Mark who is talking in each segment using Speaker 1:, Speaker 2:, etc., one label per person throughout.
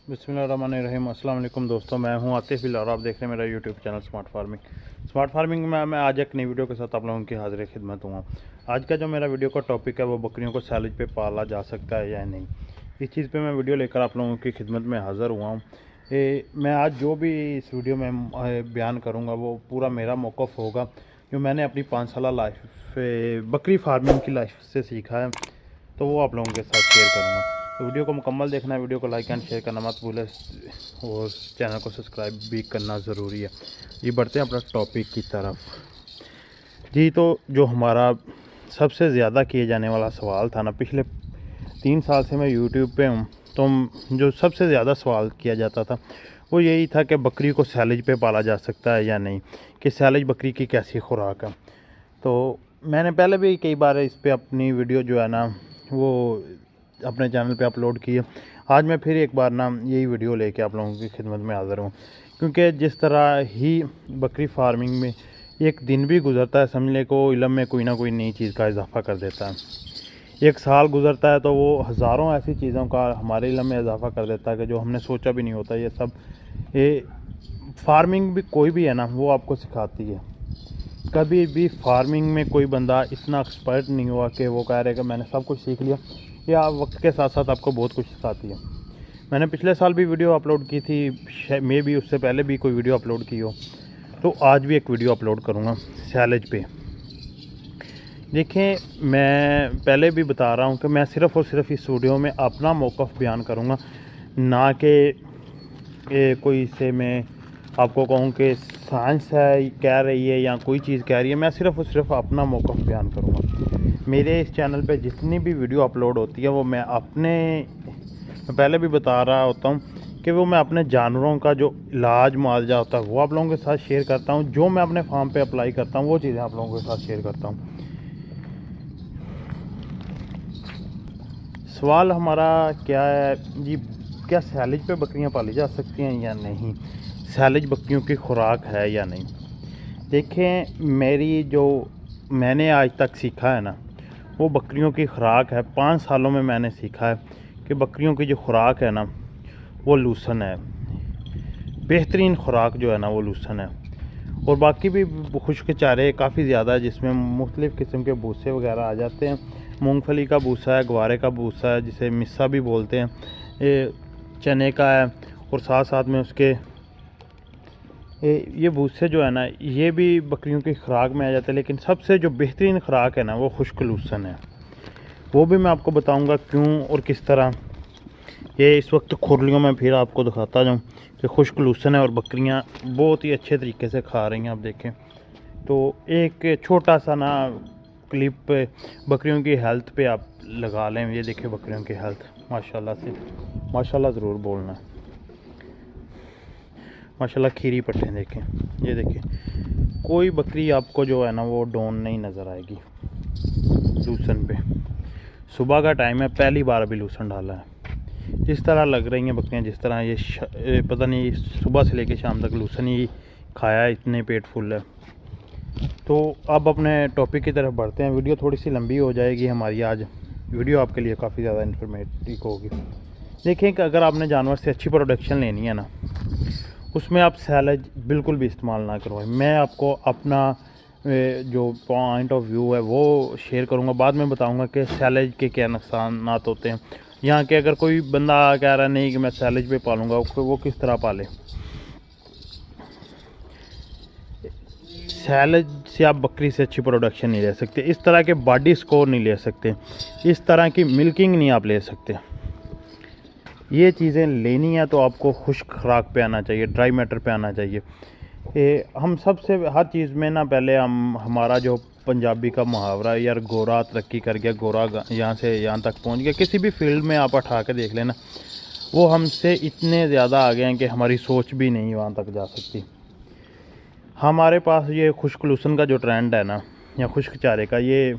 Speaker 1: बिस्मिल्लाहिर्रहमानिर्रहीम। अस्सलाम वालेकुम दोस्तों, मैं हूं आतिफ और आप देख रहे हैं मेरा यूट्यूब चैनल स्मार्ट फार्मिंग में मैं आज एक नई वीडियो के साथ आप लोगों की हाजिर खिदमत हुआ। आज का जो मेरा वीडियो का टॉपिक है वो बकरियों को सैलेज पे पाला जा सकता है या नहीं, इस चीज़ पे मैं वीडियो लेकर आप लोगों की खिदमत में हाज़िर हुआ हूँ। मैं आज जो भी इस वीडियो में बयान करूँगा वो पूरा मेरा मौक़िफ़ होगा जो मैंने अपनी 5 साल लाइफ बकरी फार्मिंग की लाइफ से सीखा है, तो वो आप लोगों के साथ शेयर करूँगा। तो वीडियो को मुकम्मल देखना है, वीडियो को लाइक एंड शेयर करना मत भूलें और चैनल को सब्सक्राइब भी करना ज़रूरी है। ये बढ़ते हैं अपना टॉपिक की तरफ जी। तो जो हमारा सबसे ज़्यादा किए जाने वाला सवाल था ना, पिछले 3 साल से मैं यूट्यूब पे हूँ, तो जो सबसे ज़्यादा सवाल किया जाता था वो यही था कि बकरी को सैलेज पे पाला जा सकता है या नहीं, कि सैलेज बकरी की कैसी खुराक है। तो मैंने पहले भी कई बार इस पे अपनी वीडियो जो है ना वो अपने चैनल पे अपलोड की है। आज मैं फिर एक बार ना यही वीडियो लेके आप लोगों की खिदमत में हाज़िर हूँ, क्योंकि जिस तरह ही बकरी फार्मिंग में एक दिन भी गुजरता है, समझने को इल्म में कोई ना कोई नई चीज़ का इजाफ़ा कर देता है। एक साल गुजरता है तो वो हज़ारों ऐसी चीज़ों का हमारे इल्म में इजाफ़ा कर देता है कि जो हमने सोचा भी नहीं होता। ये फार्मिंग भी कोई भी है ना वो आपको सिखाती है। कभी भी फार्मिंग में कोई बंदा इतना एक्सपर्ट नहीं हुआ कि वो कह रहे कि मैंने सब कुछ सीख लिया, या वक्त के साथ साथ आपको बहुत कुछ सिखाती है। मैंने पिछले साल भी वीडियो अपलोड की थी, मे भी उससे पहले भी कोई वीडियो अपलोड की हो, तो आज भी एक वीडियो अपलोड करूँगा सैलेज पे। देखें, मैं पहले भी बता रहा हूँ कि मैं सिर्फ़ और सिर्फ इस वीडियो में अपना मौक़िफ़ बयान करूँगा, ना कि कोई से मैं आपको कहूँ कि साइंस है कह रही है या कोई चीज़ कह रही है। मैं सिर्फ़ और सिर्फ अपना मौक़िफ़ बयान करूँगा। मेरे इस चैनल पे जितनी भी वीडियो अपलोड होती है वो मैं पहले भी बता रहा होता हूँ कि वो मैं अपने जानवरों का जो इलाज मुआवजा होता है वो आप लोगों के साथ शेयर करता हूँ। जो मैं अपने फार्म पे अप्लाई करता हूँ वो चीज़ें आप लोगों के साथ शेयर करता हूँ। सवाल हमारा क्या है जी, क्या सैलेज पे बकरियां पाली जा सकती हैं या नहीं, सैलेज बकरियों की खुराक है या नहीं। देखें, मैंने आज तक सीखा है ना वो बकरियों की खुराक है। 5 सालों में मैंने सीखा है कि बकरियों की जो खुराक है ना वो लूसन है। बेहतरीन खुराक जो है ना वो लूसन है, और बाकी भी खुश्क चारे काफ़ी ज़्यादा है जिसमें मुख्तलिफ़ किस्म के भूसे वगैरह आ जाते हैं। मूंगफली का भूसा है, ग्वारे का भूसा है जिसे मिस्सा भी बोलते हैं, ये चने का है, और साथ साथ में उसके ये भूसे जो है ना ये भी बकरियों की खुराक में आ जाते हैं। लेकिन सबसे जो बेहतरीन खुराक है ना वो खुश्क लूसन है। वो भी मैं आपको बताऊंगा क्यों और किस तरह। ये इस वक्त खुरलियों में फिर आपको दिखाता जाऊँ कि खुश्क लूसन है और बकरियां बहुत ही अच्छे तरीके से खा रही हैं। आप देखें तो एक छोटा सा ना क्लिप बकरियों की हेल्थ पे आप लगा लें। ये देखें बकरियों की हेल्थ, माशाल्लाह से माशाल्लाह ज़रूर बोलना है, माशाल्लाह खीरी पट्टे देखें। ये देखें, कोई बकरी आपको जो है ना वो डोन नहीं नज़र आएगी लूसन पे। सुबह का टाइम है, पहली बार अभी लूसन डाला है। जिस तरह लग रही हैं बकरियां, जिस तरह ये पता नहीं सुबह से लेकर शाम तक लूसन ही खाया, इतने पेट फुल है। तो अब अपने टॉपिक की तरफ बढ़ते हैं। वीडियो थोड़ी सी लंबी हो जाएगी हमारी आज, वीडियो आपके लिए काफ़ी ज़्यादा इन्फॉर्मेटिव होगी। देखें कि अगर आपने जानवर से अच्छी प्रोडक्शन लेनी है ना, उसमें आप सैलेज बिल्कुल भी इस्तेमाल ना करवाएं। मैं आपको अपना जो पॉइंट ऑफ व्यू है वो शेयर करूंगा, बाद में बताऊंगा कि सैलेज के क्या नुकसानात होते हैं। यहाँ के अगर कोई बंदा कह रहा नहीं कि मैं सैलेज पे पालूंगा, वो किस तरह पाले। सैलेज से आप बकरी से अच्छी प्रोडक्शन नहीं ले सकते, इस तरह के बॉडी स्कोर नहीं ले सकते, इस तरह की मिल्किंग नहीं आप ले सकते। ये चीज़ें लेनी है तो आपको खुश्क खुराक पे आना चाहिए, ड्राई मैटर पे आना चाहिए। हम सबसे हर चीज़ में ना पहले हमारा जो पंजाबी का मुहावरा यार गोरा तरक्की कर गया, गोरा यहाँ से यहाँ तक पहुँच गया, किसी भी फील्ड में आप उठा के देख लेना, वो हमसे इतने ज़्यादा आ गए हैं कि हमारी सोच भी नहीं वहाँ तक जा सकती। हमारे पास ये खुश्क लूसन का जो ट्रेंड है ना, या खुश्क चारे का, ये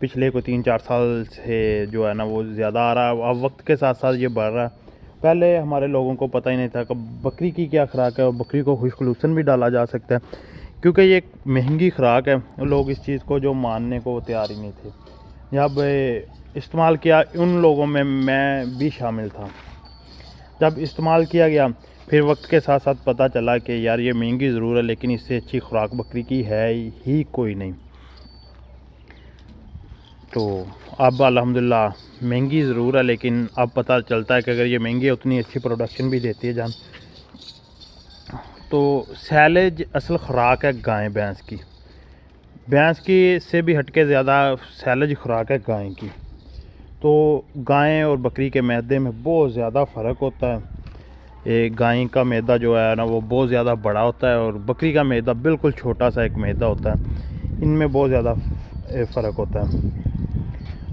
Speaker 1: पिछले को 3-4 साल से जो है ना वो ज़्यादा आ रहा है। अब वक्त के साथ साथ ये बढ़ रहा है। पहले हमारे लोगों को पता ही नहीं था कि बकरी की क्या खुराक है, और बकरी को खुश्क लूसन भी डाला जा सकता है, क्योंकि ये एक महंगी खुराक है। लोग इस चीज़ को जो मानने को तैयार ही नहीं थे। जब इस्तेमाल किया उन लोगों में मैं भी शामिल था। जब इस्तेमाल किया गया फिर वक्त के साथ साथ पता चला कि यार ये महंगी ज़रूर है लेकिन इससे अच्छी खुराक बकरी की है ही कोई नहीं। तो अब अल्हम्दुलिल्लाह महंगी ज़रूर है लेकिन अब पता चलता है कि अगर ये महंगी है उतनी अच्छी प्रोडक्शन भी देती है जान। तो सैलेज असल खुराक है गाय भैंस की से भी हटके ज़्यादा सैलेज खुराक है गाय की। तो गाय और बकरी के मैदे में बहुत ज़्यादा फ़र्क होता है। गाय का मैदा जो है ना वो बहुत ज़्यादा बड़ा होता है और बकरी का मैदा बिल्कुल छोटा सा एक मैदा होता है। इनमें बहुत ज़्यादा फ़र्क होता है।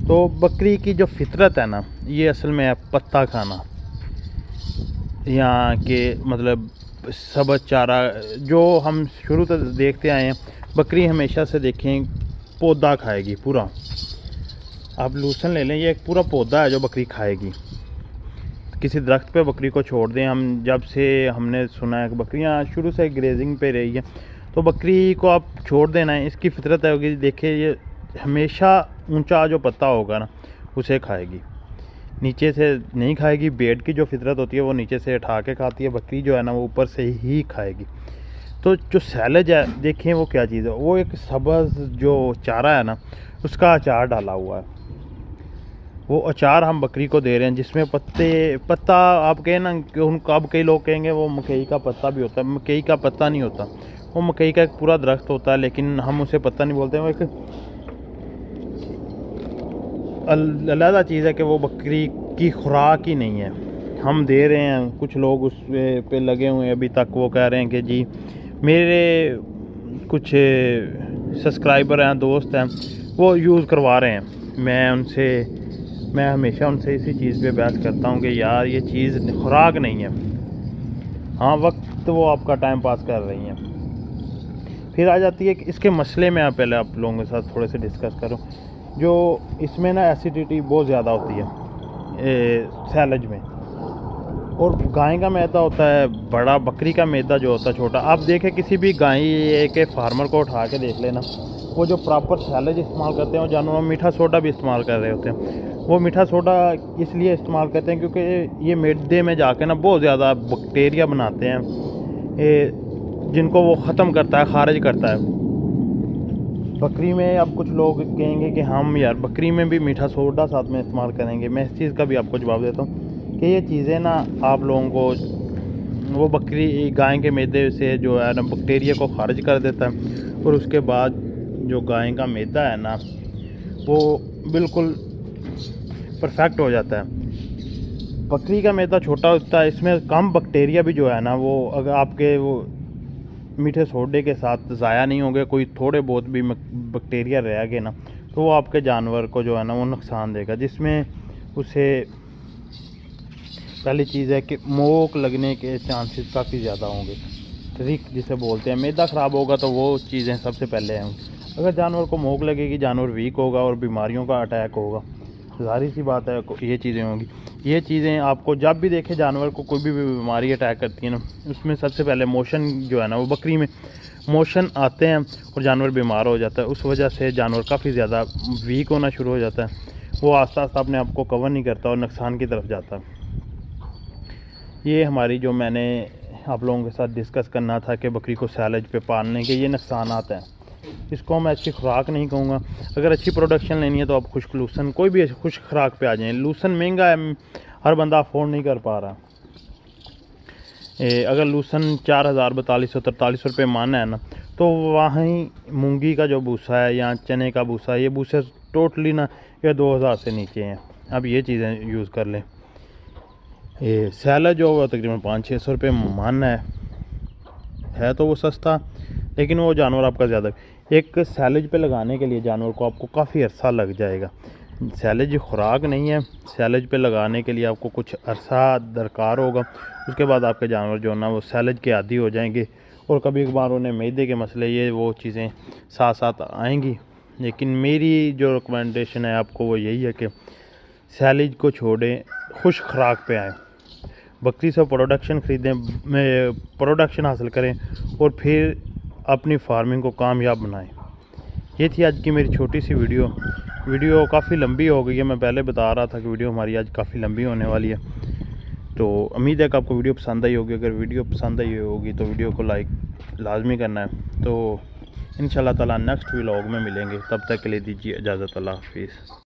Speaker 1: तो बकरी की जो फितरत है ना ये असल में है पत्ता खाना, यहाँ के मतलब सबज चारा जो हम शुरू से देखते आए हैं। बकरी हमेशा से देखें पौधा खाएगी पूरा। आप लूसन ले लें, ये एक पूरा पौधा है जो बकरी खाएगी। किसी दरख्त पे बकरी को छोड़ दें, हम जब से हमने सुना है कि बकरियाँ शुरू से ग्रेजिंग पे रही है, तो बकरी को आप छोड़ देना है। इसकी फितरत होगी, देखिए ये हमेशा ऊंचा जो पत्ता होगा ना उसे खाएगी, नीचे से नहीं खाएगी। बेड की जो फितरत होती है वो नीचे से उठा के खाती है, बकरी जो है ना वो ऊपर से ही खाएगी। तो जो सैलेज है देखें वो क्या चीज़ है, वो एक सब्ज़ जो चारा है ना उसका अचार डाला हुआ है। वो अचार हम बकरी को दे रहे हैं जिसमें पत्ता आप कहें ना कि उनका, अब कई लोग कहेंगे वो मकई का पत्ता भी होता है। मकई का पत्ता नहीं होता, वो मकई का एक पूरा दरख्त होता है लेकिन हम उसे पत्ता नहीं बोलते। वो एक अलग चीज़ है कि वो बकरी की खुराक ही नहीं है, हम दे रहे हैं। कुछ लोग उस पे लगे हुए हैं अभी तक, वो कह रहे हैं कि जी मेरे कुछ सब्सक्राइबर हैं, दोस्त हैं, वो यूज़ करवा रहे हैं। मैं हमेशा उनसे इसी चीज़ पे बहस करता हूँ कि यार ये चीज़ खुराक नहीं है। हाँ वक्त वो आपका टाइम पास कर रही हैं। फिर आ जाती है कि इसके मसले में आप पहले आप लोगों के साथ थोड़े से डिस्कस करूँ। जो इसमें ना एसिडिटी बहुत ज़्यादा होती है सैलेज में, और गाय का मैदा होता है बड़ा, बकरी का मैदा जो होता है छोटा। आप देखें किसी भी गाय के फार्मर को उठा के देख लेना, वो जो प्रॉपर सैलेज इस्तेमाल करते हैं वो जानवर मीठा सोडा भी इस्तेमाल कर रहे होते हैं। वो मीठा सोडा इसलिए इस्तेमाल करते हैं क्योंकि ये मैदे में जाके ना बहुत ज़्यादा बैक्टीरिया बनाते हैं जिनको वो ख़त्म करता है, खारिज करता है। बकरी में अब कुछ लोग कहेंगे कि हम यार बकरी में भी मीठा सोडा साथ में इस्तेमाल करेंगे। मैं इस चीज़ का भी आपको जवाब देता हूँ कि ये चीज़ें ना आप लोगों को वो बकरी गाय के मैदे से जो है ना बैक्टीरिया को खारिज कर देता है, और उसके बाद जो गाय का मैदा है ना वो बिल्कुल परफेक्ट हो जाता है। बकरी का मैदा छोटा होता है, इसमें कम बैक्टीरिया भी जो है ना वो अगर आपके वो मीठे सोडे के साथ ज़ाया नहीं होंगे, कोई थोड़े बहुत भी बैक्टीरिया रह गए ना तो वो आपके जानवर को जो है ना वो नुकसान देगा, जिसमें उसे पहली चीज़ है कि मोक लगने के चांसेस काफ़ी ज़्यादा होंगे। रिक जिसे बोलते हैं, मैदा ख़राब होगा तो वो चीज़ें सबसे पहले हैं। अगर जानवर को मोक लगेगी, जानवर वीक होगा और बीमारियों का अटैक होगा, ज़ाहिर सी बात है ये चीज़ें होंगी। ये चीज़ें आपको जब भी देखें जानवर को कोई भी बीमारी अटैक करती है ना, उसमें सबसे पहले मोशन जो है ना वो बकरी में मोशन आते हैं और जानवर बीमार हो जाता है। उस वजह से जानवर काफ़ी ज़्यादा वीक होना शुरू हो जाता है, वो आस्ता आस्ता अपने आप को कवर नहीं करता और नुकसान की तरफ जाता है। ये हमारी जो मैंने आप लोगों के साथ डिस्कस करना था कि बकरी को सैलेज पे पालने के ये नुकसानात हैं। इसको मैं अच्छी खुराक नहीं कहूँगा। अगर अच्छी प्रोडक्शन लेनी है तो आप खुश्क लूसन, कोई भी खुश्क खुराक पे आ जाएं। लूसन महंगा है, हर बंदा अफोर्ड नहीं कर पा रहा। अगर लूसन 4000 4200 4300 रुपये माना है ना, तो वहीं मूंगी का जो भूसा है या चने का भूसा है, ये भूसे टोटली ना ये 2000 से नीचे हैं। अब ये चीज़ें यूज़ कर लें। सैलेज जो हुआ तकरीबन 500-600 रुपये माना है तो वो सस्ता, लेकिन वो जानवर आपका ज़्यादा। एक सैलेज पे लगाने के लिए जानवर को आपको काफ़ी अरसा लग जाएगा। सैलेज खुराक नहीं है, सैलेज पे लगाने के लिए आपको कुछ अरसा दरकार होगा। उसके बाद आपके जानवर जो है ना वो सैलेज के आदी हो जाएंगे, और कभी कभार उन्हें मैदे के मसले ये वो चीज़ें साथ साथ आएंगी। लेकिन मेरी जो रिकमेंडेशन है आपको वो यही है कि सैलेज को छोड़ें, खुश खुराक पे आएँ, बकरी से प्रोडक्शन ख़रीदें, प्रोडक्शन हासिल करें और फिर अपनी फार्मिंग को कामयाब बनाएं। ये थी आज की मेरी छोटी सी वीडियो काफ़ी लंबी हो गई है। मैं पहले बता रहा था कि वीडियो हमारी आज काफ़ी लंबी होने वाली है। तो उम्मीद है कि आपको वीडियो पसंद आई होगी। अगर वीडियो पसंद आई होगी तो वीडियो को लाइक लाजमी करना है। तो इंशाल्लाह ताला नेक्स्ट व्लॉग में मिलेंगे, तब तक के लिए दीजिए इजाज़त। अल्लाह हाफिज़।